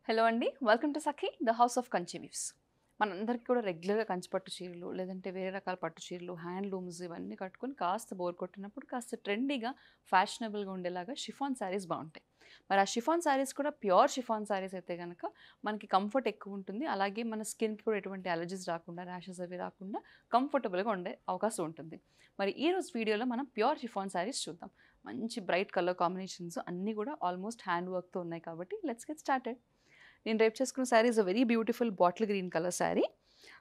Hello అండి, welcome to Sakhi the house of Kanchi weaves. మనందరికీ కూడా రెగ్యులర్గా కంచి పట్టు చీరలు లేదంటే వేరే రకాల పట్టు చీరలు, హ్యాండ్లూమ్స్ ఇవన్నీ కట్టుకొని కాస్త బోర్ కొట్టినప్పుడు కాస్త ట్రెండీగా, ఫ్యాషనబుల్గా ఉండేలాగా షిఫాన్ శారీస్ బాగుంటాయి. మరి ఆ షిఫాన్ శారీస్ కూడా ప్యూర్ షిఫాన్ శారీస్ అయితే కనుక మనకి కంఫర్ట్ ఎక్కువ ఉంటుంది. అలాగే మన స్కిన్కి కూడా ఎటువంటి అలర్జీస్ రాకుండా, ర్యాషెస్ అవి రాకుండా కంఫర్టబుల్గా ఉండే అవకాశం ఉంటుంది. మరి ఈ రోజు వీడియోలో మనం ప్యూర్ షిఫాన్ శారీస్ చూద్దాం. మంచి బ్రైట్ కలర్ కాంబినేషన్స్ అన్నీ కూడా ఆల్మోస్ట్ హ్యాండ్ వర్క్తో ఉన్నాయి కాబట్టి లెట్స్ గెట్ స్టార్టెడ్. నేను రేపు చేసుకున్న sari is a very beautiful bottle green colour sari.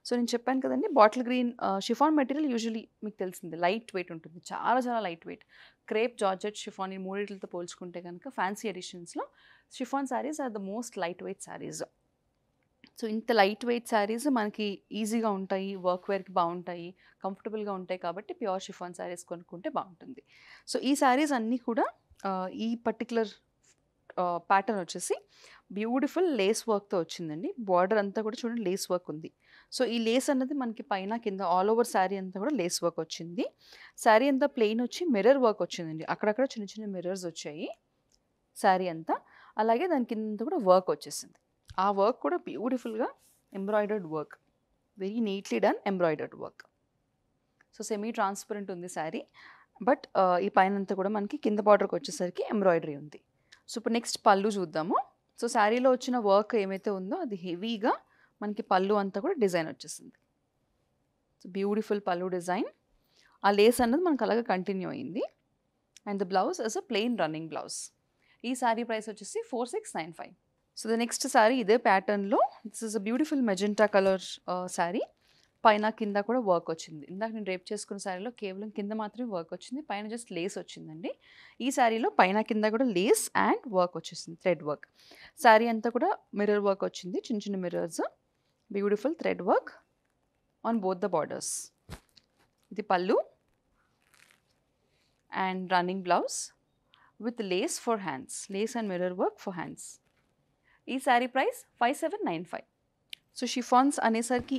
So నేను చెప్పాను కదండి, bottle green chiffon material usually మీకు తెలిసింది లైట్ వెయిట్ ఉంటుంది, చాలా చాలా light weight. Crepe, georgette, chiffon ఈ మూడింటితో పోల్చుకుంటే కనుక ఫ్యాన్సీ ఎడిషన్స్లో chiffon saris are the most light weight saris. So ఇంత లైట్ వెయిట్ శారీస్ మనకి ఈజీగా ఉంటాయి, వర్క్ వేర్కి బాగుంటాయి, కంఫర్టబుల్గా ఉంటాయి కాబట్టి ప్యూర్ షిఫాన్ శారీస్ కొనుక్కుంటే బాగుంటుంది. సో ఈ శారీస్ అన్నీ కూడా ఈ పర్టికులర్ ప్యాటర్న్ వచ్చేసి బ్యూటిఫుల్ లేస్ వర్క్తో వచ్చిందండి. బార్డర్ అంతా కూడా చూడండి లేస్ వర్క్ ఉంది. సో ఈ లేస్ అన్నది మనకి పైన కింద ఆల్ ఓవర్ శారీ అంతా కూడా లేస్ వర్క్ వచ్చింది. శారీ అంతా ప్లెయిన్ వచ్చి మిర్రర్ వర్క్ వచ్చిందండి. అక్కడక్కడ చిన్న చిన్న మిర్రర్స్ వచ్చాయి శారీ అంతా. అలాగే దాని కింద కూడా వర్క్ వచ్చేసింది. ఆ వర్క్ కూడా బ్యూటిఫుల్గా embroidered work, very neatly done embroidered work. So semi transparent ఉంది శారీ, బట్ ఈ పైన అంతా కూడా మనకి కింద బార్డర్కి వచ్చేసరికి ఎంబ్రాయిడరీ ఉంది. సో ఇప్పుడు నెక్స్ట్ పళ్ళు చూద్దాము. సో శారీలో వచ్చిన వర్క్ ఏమైతే ఉందో అది హెవీగా మనకి పళ్ళు అంతా కూడా డిజైన్ వచ్చేసింది. సో బ్యూటిఫుల్ పళ్ళు డిజైన్. ఆ లేస్ అన్నది మనకు అలాగే కంటిన్యూ అయింది. And the blouse is a plain running blouse. ఈ శారీ ప్రైస్ వచ్చేసి 4695. సో ద నెక్స్ట్ శారీ ఇదే ప్యాటర్న్లో, this is a beautiful magenta colour sari. పైన కింద కూడా వర్క్ వచ్చింది. ఇందాక నేను రేపు చేసుకున్న శారీలో కేవలం కింద మాత్రమే వర్క్ వచ్చింది, పైన జస్ట్ లేస్ వచ్చిందండి. ఈ శారీలో పైన కింద కూడా లేస్ అండ్ వర్క్ వచ్చేసింది, థ్రెడ్ వర్క్. శారీ అంతా కూడా మిర్రర్ వర్క్ వచ్చింది, చిన్న చిన్న mirrors, beautiful thread work on both the borders. ఇది పళ్ళు and running blouse with Lay's for hands, Lay's and mirror work for hands. ఈ శారీ ప్రైస్ 5795. సో షిఫాన్స్ అనేసరికి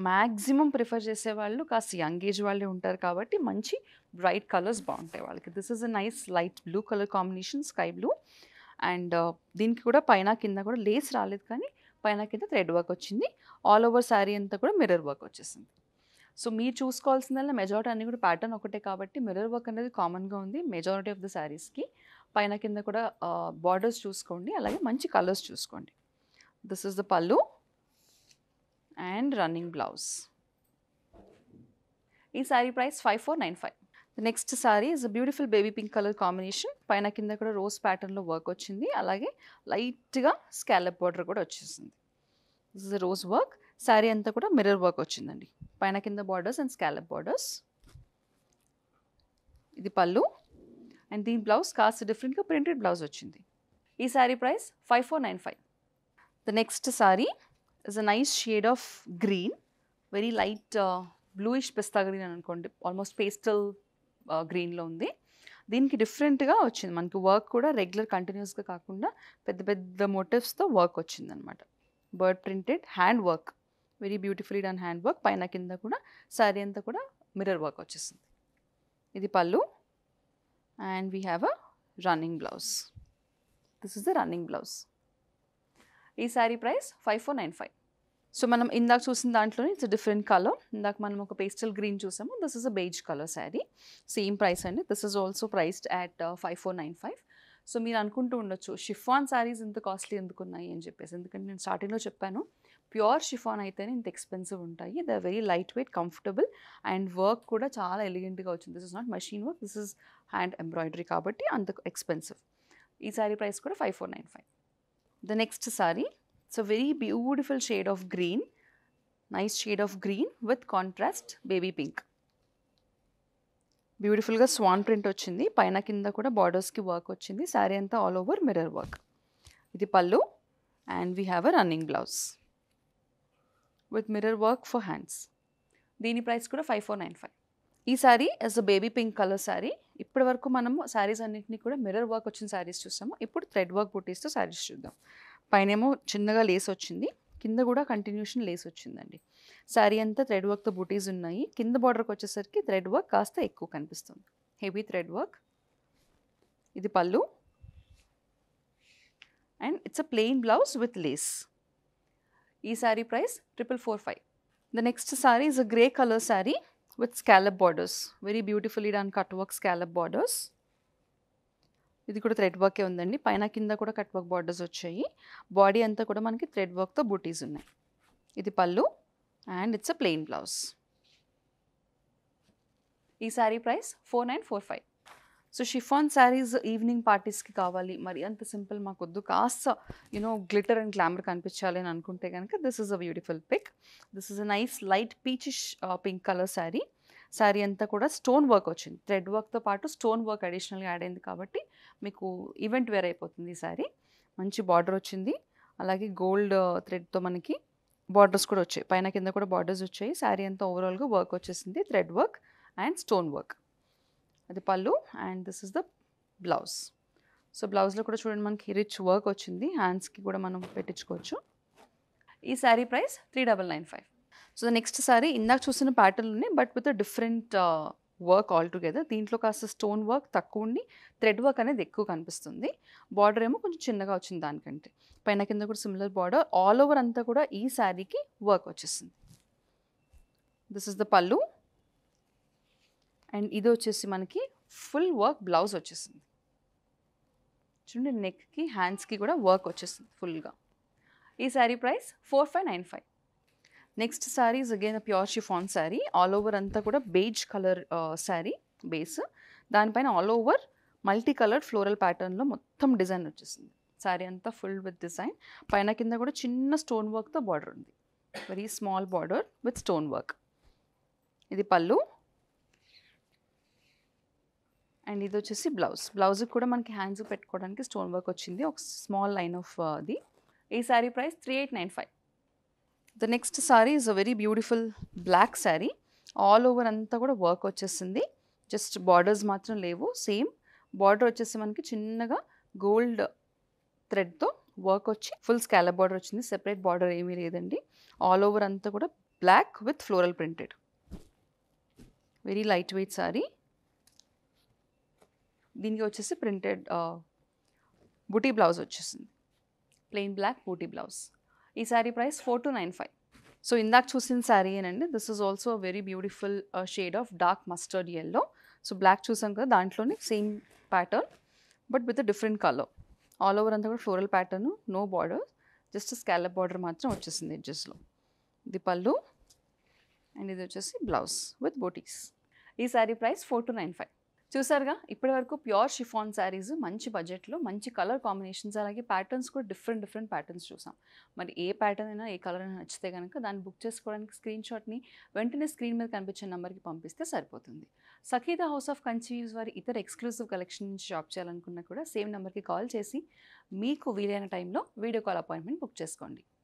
మ్యాక్సిమం ప్రిఫర్ చేసేవాళ్ళు కాస్త యంగ్ ఏజ్ వాళ్ళే ఉంటారు కాబట్టి మంచి బ్రైట్ కలర్స్ బాగుంటాయి వాళ్ళకి. This is a nice light blue colour combination, sky blue. And దీనికి కూడా పైన కింద కూడా లేస్ రాలేదు, కానీ పైన కింద థ్రెడ్ వర్క్ వచ్చింది. ఆల్ ఓవర్ శారీ అంతా కూడా మిర్రర్ వర్క్ వచ్చేసింది. సో మీరు చూసుకోవాల్సిందల్లా మెజారిటీ అన్ని కూడా ప్యాటర్న్ ఒకటే కాబట్టి మిర్రర్ వర్క్ అనేది కామన్గా ఉంది మెజారిటీ ఆఫ్ ద శారీస్కి. పైన కింద కూడా బార్డర్స్ చూసుకోండి, అలాగే మంచి కలర్స్ చూసుకోండి. దిస్ ఇస్ ద పళ్ళు అండ్ రన్నింగ్ బ్లౌజ్. ఈ sari price 5495. The next sari is a beautiful baby pink colour combination. పైన కింద కూడా రోజ్ ప్యాటర్న్లో వర్క్ వచ్చింది, అలాగే లైట్గా స్కాలప్ బార్డర్ కూడా వచ్చేసింది. This is a rose work. Sari అంతా కూడా మిర్రర్ వర్క్ వచ్చిందండి, పైన కింద బార్డర్స్ అండ్ స్కాలప్ బార్డర్స్. ఇది పళ్ళు అండ్ దీని బ్లౌజ్ కాస్త డిఫరెంట్గా ప్రింటెడ్ బ్లౌజ్ వచ్చింది. ఈ sari price 5495. The next sari is a nice shade of green, very light bluish pista green అని అనుకోండి, ఆల్మోస్ట్ పేస్టల్ గ్రీన్లో ఉంది. దీనికి డిఫరెంట్గా వచ్చింది మనకి వర్క్ కూడా, రెగ్యులర్ కంటిన్యూస్గా కాకుండా పెద్ద పెద్ద మోటివ్స్తో వర్క్ వచ్చింది అనమాట. Bird printed hand work, very beautifully done hand work. పైన కింద కూడా శారీ అంతా కూడా మిర్రర్ వర్క్ వచ్చేసింది. ఇది పళ్ళు and we have a running blouse. This is the running blouse. ఈ శారీ ప్రైస్ 5495. సో మనం ఇందాక చూసిన దాంట్లోనే ఇట్స్ డిఫరెంట్ కలర్. ఇందాక మనం ఒక పేస్టల్ గ్రీన్ చూసాము, this is a beige colour sari. Same price అండి, this is also priced at 5495. So మీరు అనుకుంటూ ఉండొచ్చు షిఫాన్ శారీస్ ఇంత కాస్ట్లీ ఎందుకు ఉన్నాయి అని చెప్పేసి, ఎందుకంటే నేను స్టార్టింగ్లో చెప్పాను ప్యూర్ షిఫాన్ అయితేనే ఇంత ఎక్స్పెన్సివ్ ఉంటాయి. They are very light weight, comfortable and work కూడా చాలా ఎలిగెంట్గా వచ్చింది. This is not machine work, this is hand embroidery కాబట్టి అంత ఎక్స్పెన్సివ్. ఈ శారీ ప్రైస్ కూడా 5495. The next saree, it's a very beautiful shade of green, nice shade of green with contrast baby pink. బ్యూటిఫుల్గా Schwann print వచ్చింది, పైన కింద కూడా బార్డర్స్కి work వచ్చింది. శారీ అంతా ఆల్ ఓవర్ మిర్రర్ వర్క్. ఇది పళ్ళు and we have a running blouse with mirror work for hands. దీని ప్రైస్ కూడా 5495. ఈ sari is a baby pink colour sari. ఇప్పటి వరకు మనము శారీస్ అన్నింటినీ కూడా మిర్రర్ వర్క్ వచ్చిన శారీస్ చూసాము, ఇప్పుడు థ్రెడ్ వర్క్ బుటీస్తో శారీస్ చూద్దాం. పైనేమో చిన్నగా లేస్ వచ్చింది, కింద కూడా కంటిన్యూషన్ లేస్ వచ్చిందండి. శారీ అంతా థ్రెడ్ వర్క్తో బుటీస్ ఉన్నాయి. కింద బార్డర్కి వచ్చేసరికి థ్రెడ్ వర్క్ కాస్త ఎక్కువ కనిపిస్తుంది, హెవీ థ్రెడ్ వర్క్. ఇది పళ్ళు and it's a plain blouse with lace. ఈ sari price 4445. The next sari is a grey colour sari with scallop borders, very beautifully done cut work scallop borders. ఇది కూడా థ్రెడ్ వర్కే ఉందండి, పైన కింద కూడా కట్ వర్క్ బార్డర్స్ వచ్చాయి. బాడీ అంతా కూడా మనకి థ్రెడ్ వర్క్తో బూటీస్ ఉన్నాయి. ఇది పళ్ళు and it's a plain blouse. ఈ sari price 4945. So chiffon saris evening పార్టీస్కి కావాలి, మరి అంత సింపుల్ మాకొద్దు, కాస్త గ్లిటర్ అండ్ గ్లామర్ కనిపించాలి అని అనుకుంటే కనుక this is a beautiful pic. This is a nice light peachish pink colour sari. Sari అంతా కూడా స్టోన్ వర్క్ వచ్చింది, థ్రెడ్ వర్క్తో పాటు స్టోన్ వర్క్ అడిషనల్గా యాడ్ అయింది కాబట్టి మీకు ఈవెంట్ వేర్ అయిపోతుంది. ఈ శారీ మంచి బార్డర్ వచ్చింది, అలాగే గోల్డ్ థ్రెడ్తో మనకి బార్డర్స్ కూడా వచ్చాయి, పైన కింద కూడా బార్డర్స్ వచ్చాయి. శారీ అంతా ఓవరాల్గా వర్క్ వచ్చేసింది, thread work and stone work. అది పళ్ళు and this is the blouse. So బ్లౌజ్లో కూడా చూడండి మనకి రిచ్ వర్క్ వచ్చింది, హ్యాండ్స్కి కూడా మనం పెట్టించుకోవచ్చు. ఈ sari price 3995. So the next sari ఇందాక చూసిన ప్యాటర్న్లోనే but with different work all together. దీంట్లో కాస్త స్టోన్ వర్క్ తక్కువ ఉండి థ్రెడ్ వర్క్ అనేది ఎక్కువ కనిపిస్తుంది. బార్డర్ ఏమో కొంచెం చిన్నగా వచ్చింది దానికంటే, పైన కింద కూడా సిమిలర్ బార్డర్. ఆల్ ఓవర్ అంతా కూడా ఈ శారీకి వర్క్ వచ్చేసింది. దిస్ ఇస్ ద పళ్ళు అండ్ ఇది వచ్చేసి మనకి ఫుల్ వర్క్ బ్లౌజ్ వచ్చేసింది. చూడండి నెక్కి హ్యాండ్స్కి కూడా వర్క్ వచ్చేసింది ఫుల్గా. ఈ sari price 4595. Next sari is again a pure chiffon sari. All over అంతా కూడా బేజ్ కలర్ శారీ బేస్, దానిపైన all over multi colour floral ప్యాటర్న్లో మొత్తం డిజైన్ వచ్చేసింది. శారీ అంతా ఫుల్ విత్ డిజైన్, పైన కింద కూడా చిన్న స్టోన్ వర్క్తో బార్డర్ ఉంది, very small border with stone work. ఇది పళ్ళు అండ్ ఇది వచ్చేసి బ్లౌజ్. బ్లౌజ్కి కూడా మనకి హ్యాండ్స్ పెట్టుకోవడానికి స్టోన్ వర్క్ వచ్చింది, ఒక స్మాల్ లైన్ ఆఫ్ అది. ఈ sari price 3895. The next sari is a very beautiful black sari. All over అంతా కూడా వర్క్ వచ్చేసింది, జస్ట్ బార్డర్స్ మాత్రం లేవు. సేమ్ బార్డర్ వచ్చేసి మనకి చిన్నగా గోల్డ్ థ్రెడ్తో వర్క్ వచ్చి ఫుల్ స్కాలప్ బార్డర్ వచ్చింది, సెపరేట్ బార్డర్ ఏమీ లేదండి. ఆల్ ఓవర్ అంతా కూడా black with floral printed, very light weight sari. దీనికి వచ్చేసి ప్రింటెడ్ బూటీ బ్లౌజ్ వచ్చేసింది, ప్లెయిన్ బ్లాక్ బూటీ బ్లౌజ్. ఈ శారీ ప్రైస్ 4295. సో ఇందాక చూసిన శారీ ఏనండి, this is also very beautiful shade of dark mustard yellow. So black చూసాం కదా, దాంట్లోనే same pattern but with different colour. All over అంతా కూడా floral pattern, no border, just scallop border మాత్రం వచ్చేసింది ఎడ్జెస్లో. ఇది పళ్ళు అండ్ ఇది వచ్చేసి బ్లౌజ్ విత్ బూటీస్. ఈ శారీ ప్రైస్ 4295. చూసారుగా ఇప్పటి వరకు ప్యూర్ షిఫాన్ శారీస్ మంచి బడ్జెట్లో, మంచి కలర్ కాంబినేషన్స్, అలాగే ప్యాటర్న్స్ కూడా డిఫరెంట్ ప్యాటర్న్స్ చూసాం. మరి ఏ ప్యాటర్న్ అయినా ఏ కలర్ అయినా నచ్చితే కనుక దాన్ని బుక్ చేసుకోవడానికి స్క్రీన్ షాట్ని వెంటనే స్క్రీన్ మీద కనిపించే నెంబర్కి పంపిస్తే సరిపోతుంది. సఖీ ద హౌస్ ఆఫ్ కన్చీవ్స్ వారి ఇతర ఎక్స్క్లూజివ్ కలెక్షన్ నుంచి షాప్ చేయాలనుకున్నా కూడా సేమ్ నెంబర్కి కాల్ చేసి మీకు వీలైన టైంలో వీడియో కాల్ అపాయింట్మెంట్ బుక్ చేసుకోండి.